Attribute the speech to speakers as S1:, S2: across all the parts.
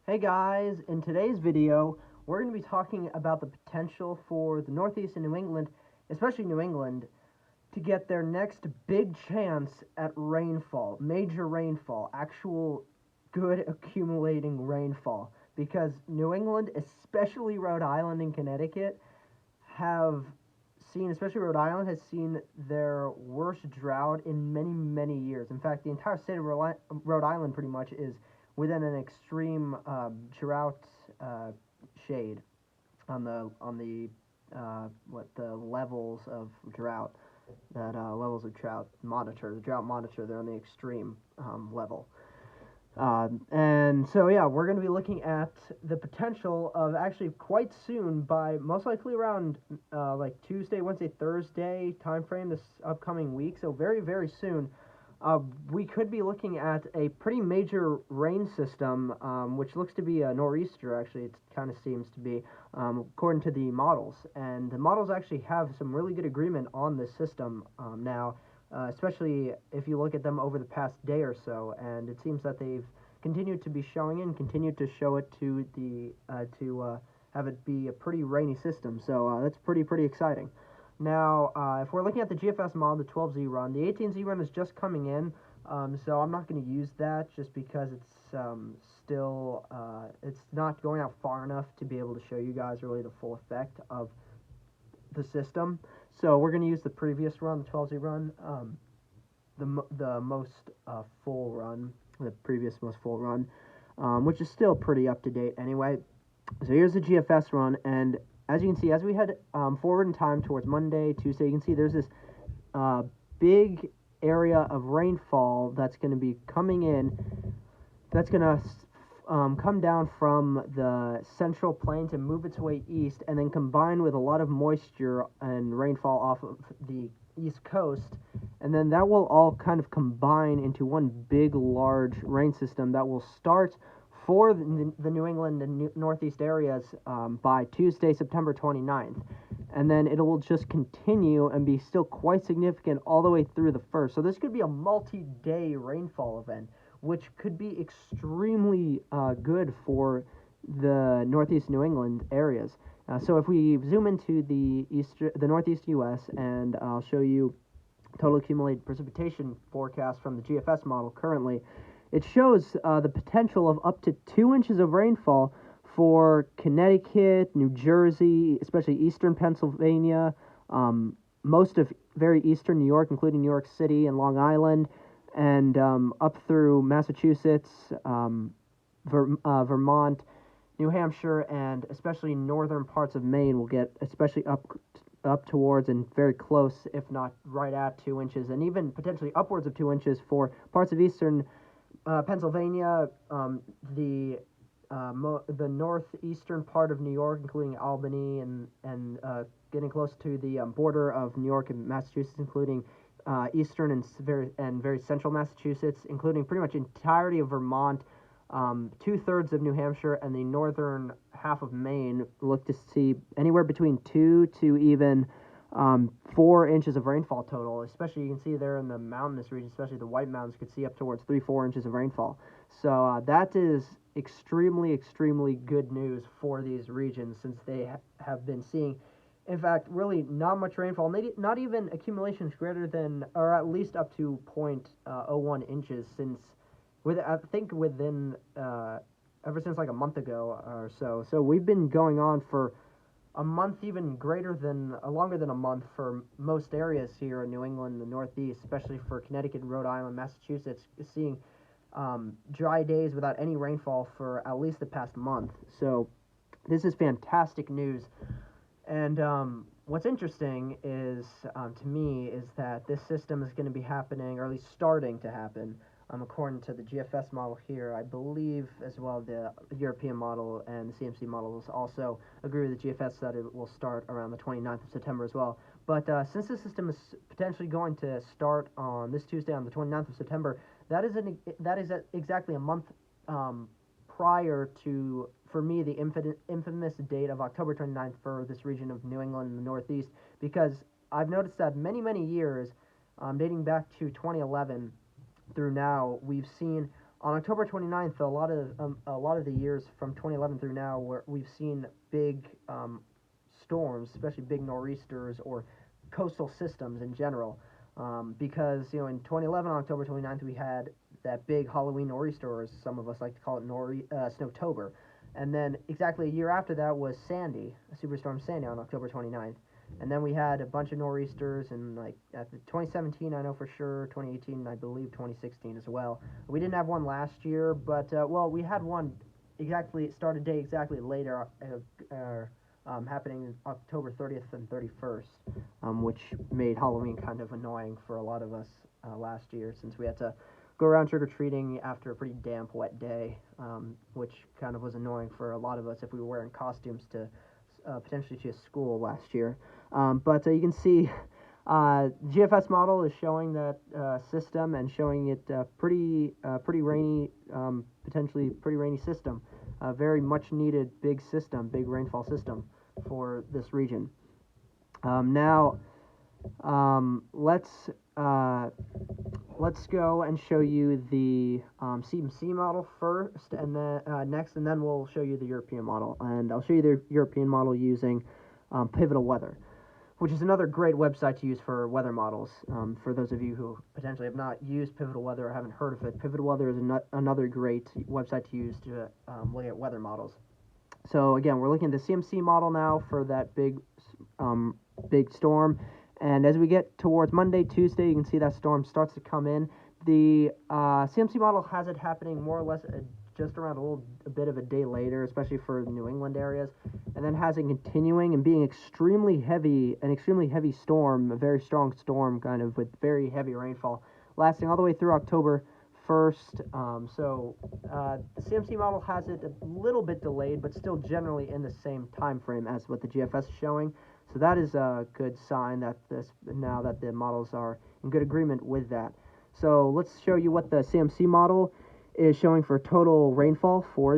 S1: Hey guys, in today's video, we're going to be talking about the potential for the Northeast and New England, especially New England, to get their next big chance at rainfall, major rainfall, actual good accumulating rainfall. Because New England, especially Rhode Island and Connecticut, have especially Rhode Island, has seen their worst drought in many, many years. In fact, the entire state of Rhode Island pretty much is within an extreme drought shade on the levels of drought levels of drought monitor, the drought monitor. They're on the extreme level. And so, yeah, we're going to be looking at the potential of actually quite soon, by most likely around like Tuesday, Wednesday, Thursday time frame this upcoming week. So very, very soon, we could be looking at a pretty major rain system, which looks to be a nor'easter. Actually, it kind of seems to be, according to the models. And the models actually have some really good agreement on this system now. Especially if you look at them over the past day or so, and it seems that they've continued to be showing it and continued to show it to have it be a pretty rainy system. So that's pretty exciting. Now, if we're looking at the GFS model, the 12Z run, the 18Z run is just coming in, so I'm not going to use that just because it's not going out far enough to be able to show you guys really the full effect of the system. So we're going to use the previous run, the 12Z run, the most full run, the previous most full run, which is still pretty up to date anyway. So here's the GFS run, and as you can see, as we head forward in time towards Monday, Tuesday, you can see there's this big area of rainfall that's going to be coming in. That's going to come down from the central plains and move its way east, and then combine with a lot of moisture and rainfall off of the east coast, and then that will all kind of combine into one big large rain system that will start for the New England and Northeast areas by Tuesday, September 29th. And then it will just continue and be still quite significant all the way through the 1st. So this could be a multi-day rainfall event, which could be extremely good for the Northeast New England areas. So if we zoom into the Northeast U.S., and I'll show you total accumulated precipitation forecast from the GFS model currently, it shows the potential of up to 2 inches of rainfall for Connecticut, New Jersey, especially eastern Pennsylvania, most of very eastern New York, including New York City and Long Island, and up through Massachusetts, Vermont, New Hampshire, and especially northern parts of Maine will get especially up towards and very close, if not right at 2 inches, and even potentially upwards of 2 inches for parts of eastern Pennsylvania, the northeastern part of New York, including Albany, and getting close to the border of New York and Massachusetts, including eastern and very central Massachusetts, including pretty much entirety of Vermont, 2/3 of New Hampshire, and the northern half of Maine. Look to see anywhere between 2 to even 4 inches of rainfall total. Especially, you can see there in the mountainous region, especially the White Mountains, could see up towards 3-4 inches of rainfall. So that is extremely good news for these regions, since they have been seeing, in fact, really not much rainfall, not even accumulations greater than, or at least up to 0.01 inches since, I think within, ever since like a month ago or so. So we've been going on for a month, even longer than a month for most areas here in New England and the Northeast, especially for Connecticut, Rhode Island, Massachusetts, seeing dry days without any rainfall for at least the past month. So this is fantastic news. And what's interesting is, to me, is that this system is going to be happening, or at least starting to happen, according to the GFS model here. I believe as well the European model and the CMC models also agree with the GFS that it will start around the 29th of September as well. But since the system is potentially going to start on this Tuesday, on the 29th of September, that is exactly a month prior to, for me, the infamous date of October 29th for this region of New England and the Northeast, because I've noticed that many years, dating back to 2011 through now, we've seen on October 29th, a lot of the years from 2011 through now, where we've seen big storms, especially big nor'easters or coastal systems in general. Because in 2011 on October 29th, we had that big Halloween nor'easter, or as some of us like to call it, Snowtober. And then exactly a year after that was Sandy, Superstorm Sandy, on October 29th. And then we had a bunch of nor'easters, and like at the 2017, I know for sure, 2018, I believe 2016 as well. We didn't have one last year, but well, we had one exactly started day exactly later, happening October 30th and 31st, which made Halloween kind of annoying for a lot of us last year, since we had to go around trick or treating after a pretty damp, wet day, which kind of was annoying for a lot of us if we were wearing costumes to potentially to school last year. But you can see GFS model is showing that system and showing it pretty rainy, potentially pretty rainy system. Very much needed big system, big rainfall system for this region. Now, let's go and show you the CMC model first, and then next, and then we'll show you the European model. And I'll show you the European model using Pivotal Weather, which is another great website to use for weather models. For those of you who potentially have not used Pivotal Weather or haven't heard of it, Pivotal Weather is another great website to use to look at weather models. So again, we're looking at the CMC model now for that big storm. And as we get towards Monday, Tuesday, you can see that storm starts to come in. The CMC model has it happening more or less just around a bit of a day later, especially for the New England areas, and then has it continuing and being an extremely heavy storm, a very strong storm, kind of with very heavy rainfall, lasting all the way through October 1st. The CMC model has it a little bit delayed, but still generally in the same time frame as what the GFS is showing. So that is a good sign that now that the models are in good agreement with that. So let's show you what the CMC model is showing for total rainfall for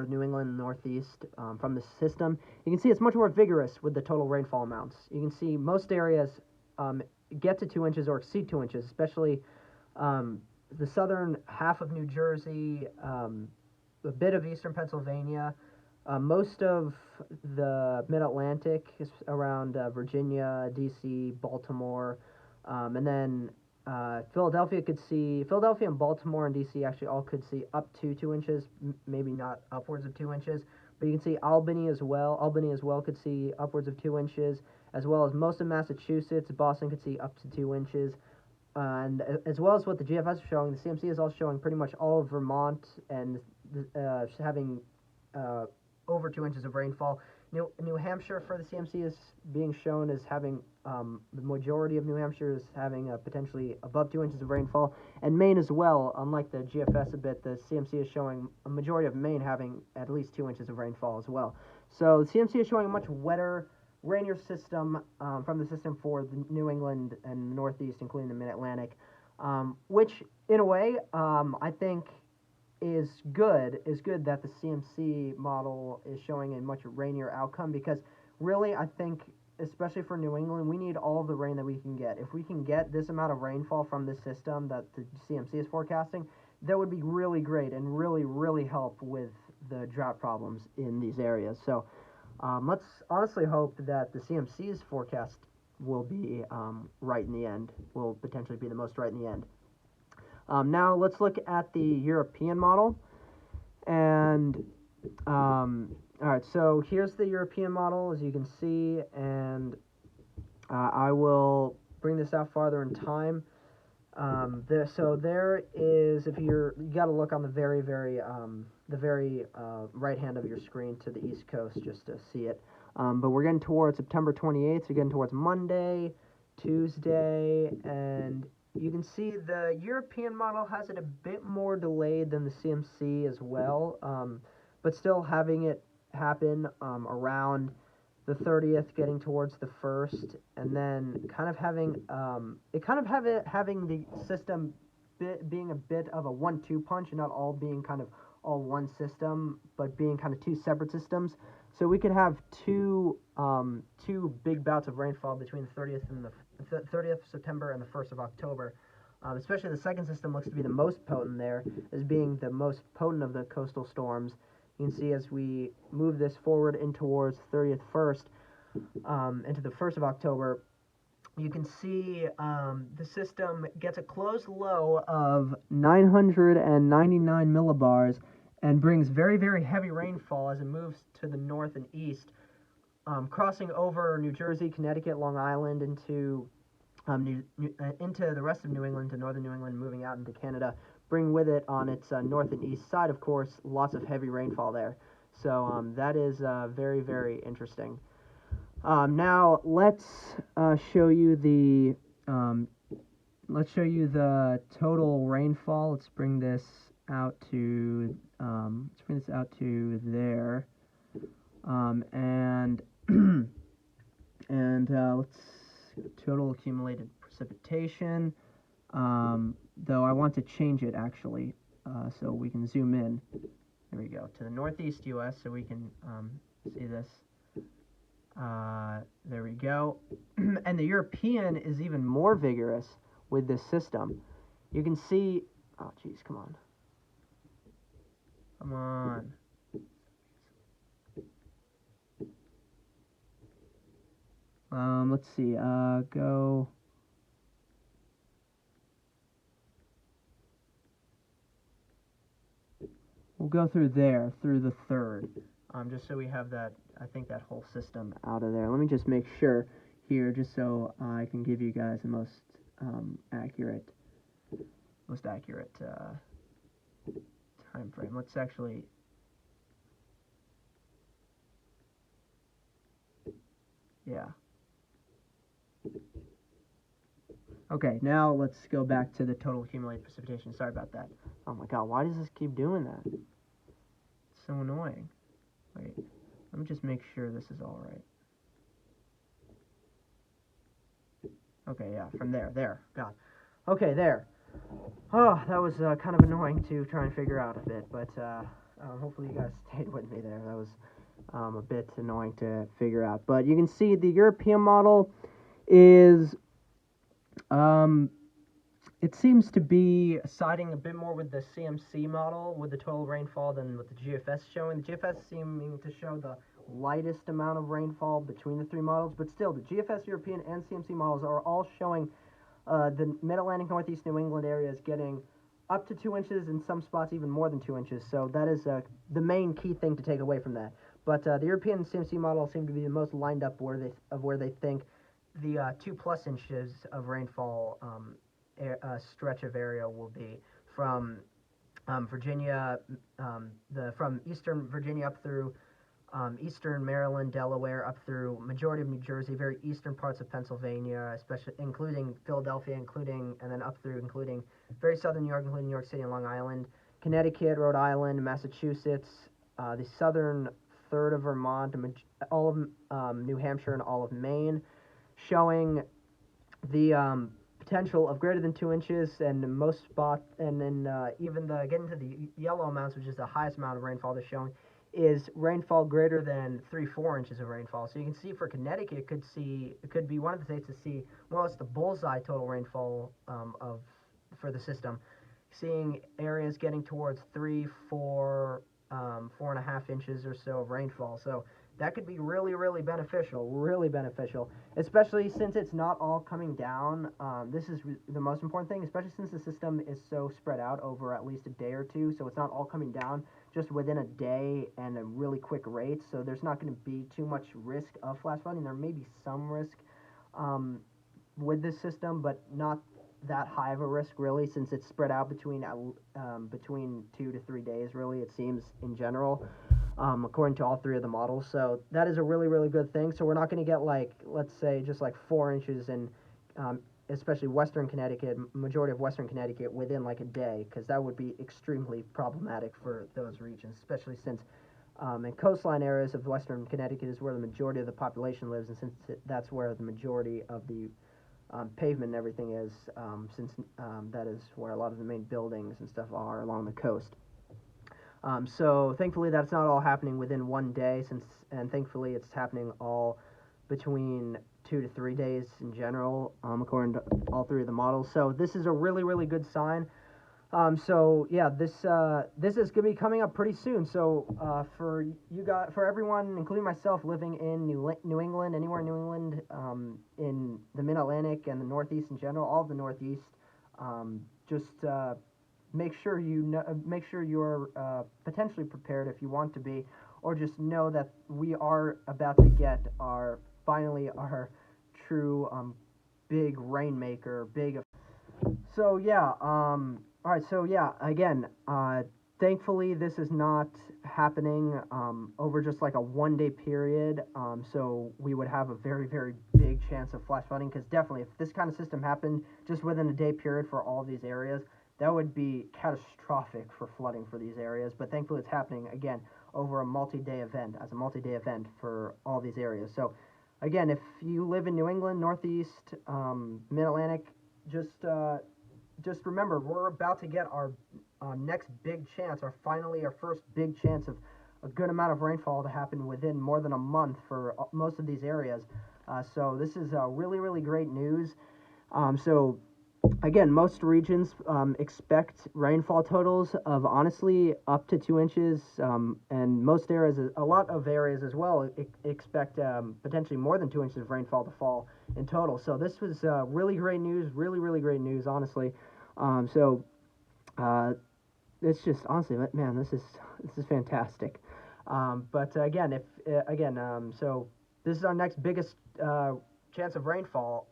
S1: New England and Northeast from the system. You can see it's much more vigorous with the total rainfall amounts. You can see most areas get to 2 inches or exceed 2 inches, especially the southern half of New Jersey, a bit of eastern Pennsylvania. Most of the mid-Atlantic is around Virginia, D.C., Baltimore, and then Philadelphia and Baltimore and D.C. actually all could see up to 2 inches, maybe not upwards of 2 inches, but you can see Albany as well. Albany as well could see upwards of 2 inches, as well as most of Massachusetts. Boston could see up to 2 inches. And as well as what the GFS is showing, the CMC is also showing pretty much all of Vermont and having over 2 inches of rainfall. New Hampshire for the CMC is being shown as having the majority of New Hampshire is having potentially above 2 inches of rainfall, and Maine as well. Unlike the GFS a bit, the CMC is showing a majority of Maine having at least 2 inches of rainfall as well. So the CMC is showing a much wetter, rainier system from the system for the New England and Northeast, including the Mid-Atlantic, which in a way I think is good that the CMC model is showing a much rainier outcome, because really I think, especially for New England, we need all of the rain that we can get. If we can get this amount of rainfall from this system that the CMC is forecasting, that would be really great and really help with the drought problems in these areas. So let's honestly hope that the CMC's forecast will be right in the end, will potentially be the most right in the end. Now let's look at the European model. And all right, so here's the European model, as you can see, and I will bring this out farther in time. So there is, if you got to look on the very right hand of your screen to the East Coast just to see it. But we're getting towards September 28th. We're getting towards Monday, Tuesday, and you can see the European model has it a bit more delayed than the CMC as well, but still having it happen around the 30th, getting towards the 1st, and then kind of having having the system being a bit of a 1-2 punch, and not all being kind of all one system, but being kind of two separate systems. So we could have two big bouts of rainfall between the 30th of September and the 1st of October. Especially the second system looks to be the most potent there, as being the most potent of the coastal storms. You can see as we move this forward in towards 30th first, into the 1st of October, you can see the system gets a closed low of 999 millibars and brings very, very heavy rainfall as it moves to the north and east, crossing over New Jersey, Connecticut, Long Island into the rest of New England, to northern New England, moving out into Canada, bring with it on its north and east side, of course, lots of heavy rainfall there. So that is very, very interesting. Now show you the let's show you the total rainfall. Let's bring this out to there, and and let's total accumulated precipitation. Though I want to change it actually, so we can zoom in. There we go to the northeast U.S. so we can see this. There we go. And the European is even more vigorous with this system. You can see, oh geez, come on. Come on. Let's see, we'll go through there, through the third, just so we have that, I think, that whole system out of there. Let me just make sure here, just so I can give you guys the most accurate time frame. Let's actually, yeah. Okay, now let's go back to the total accumulated precipitation. Sorry about that. Oh my god, why does this keep doing that? It's so annoying. Wait, let me just make sure this is all right. Okay, yeah, from there, God. Okay, there. Oh, that was kind of annoying to try and figure out a bit, but hopefully you guys stayed with me there. That was a bit annoying to figure out. But you can see the European model is, it seems to be siding a bit more with the CMC model with the total rainfall than with the GFS showing. The GFS seeming to show the lightest amount of rainfall between the three models, but still, the GFS European and CMC models are all showing the Mid-Atlantic, Northeast New England areas getting up to 2 inches, in some spots even more than 2 inches. So that is the main key thing to take away from that. But the European CMC model seem to be the most lined up where they think the 2+ inches of rainfall stretch of area will be from Virginia, from eastern Virginia up through eastern Maryland, Delaware, up through majority of New Jersey, very eastern parts of Pennsylvania, especially including Philadelphia, and then up through including very southern New York, including New York City and Long Island, Connecticut, Rhode Island, Massachusetts, the southern third of Vermont, all of New Hampshire, and all of Maine, showing the potential of greater than 2 inches, and most spots, and then even getting to the yellow amounts, which is the highest amount of rainfall they're showing, is rainfall greater than 3-4 inches of rainfall. So you can see for Connecticut, it could be one of the states to see more or less the bullseye total rainfall for the system, seeing areas getting towards 3-4, 4.5 inches or so of rainfall. So that could be really, really beneficial, especially since it's not all coming down. This is the most important thing, especially since the system is so spread out over at least a day or two, so it's not all coming down just within a day and a really quick rate, so there's not going to be too much risk of flash flooding. There may be some risk with this system, but not that high of a risk, really, since it's spread out between 2 to 3 days, really, it seems, in general. According to all three of the models. So that is a really, really good thing. So we're not going to get, like, let's say, just like 4 inches in, especially western Connecticut, majority of western Connecticut, within like a day, because that would be extremely problematic for those regions, especially since in coastline areas of western Connecticut is where the majority of the population lives, and since that's where the majority of the pavement and everything is, since that is where a lot of the main buildings and stuff are along the coast. So thankfully that's not all happening within one day, and thankfully it's happening all between 2 to 3 days in general, according to all three of the models. So this is a really, really good sign. So yeah, this is gonna be coming up pretty soon. So for you guys, for everyone, including myself, living in New England, anywhere in New England, in the Mid Atlantic and the Northeast in general, all of the Northeast, just make sure make sure you're potentially prepared if you want to be, or just know that we are about to get finally our true big rainmaker, big. So yeah, all right. So yeah, again, thankfully this is not happening over just like a 1 day period. So we would have a very, very big chance of flash flooding, because definitely if this kind of system happened just within a day period for all of these areas, that would be catastrophic for flooding for these areas. But thankfully it's happening again over a multi-day event, as a multi-day event for all these areas. So again, if you live in New England, Northeast, Mid-Atlantic, just remember, we're about to get our next big chance, finally our first big chance of a good amount of rainfall to happen within more than a month for most of these areas. So this is really, really great news. So again, most regions expect rainfall totals of honestly up to 2 inches, and most areas, a lot of areas as well, expect potentially more than 2 inches of rainfall to fall in total. So this was really great news, really, really great news, honestly. So it's just honestly, man, this is fantastic. But again, if so this is our next biggest chance of rainfall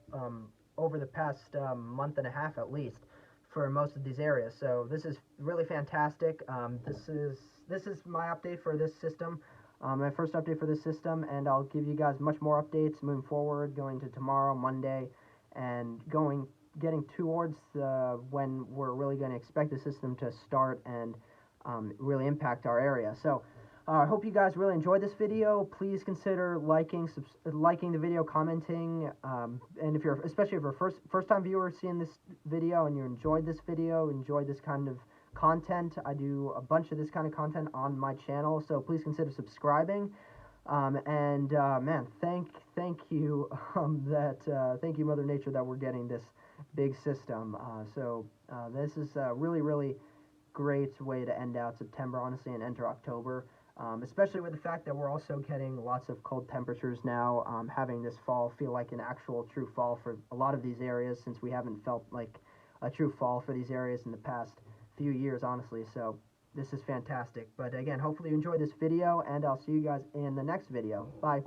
S1: over the past month and a half at least for most of these areas. So this is really fantastic. This is my update for this system. My first update for this system, and I'll give you guys much more updates moving forward, going to tomorrow, Monday, and getting towards when we're really going to expect the system to start and really impact our area. So I hope you guys really enjoyed this video. Please consider liking the video, commenting, and especially if you're a first time viewer seeing this video and you enjoyed this video, enjoyed this kind of content. I do a bunch of this kind of content on my channel, so please consider subscribing. Man, thank you thank you, Mother Nature, that we're getting this big system. This is a really, really great way to end out September, honestly, and enter October. Especially with the fact that we're also getting lots of cold temperatures now, having this fall feel like an actual true fall for a lot of these areas, since we haven't felt like a true fall for these areas in the past few years, honestly. So this is fantastic. But again, hopefully you enjoyed this video, and I'll see you guys in the next video. Bye.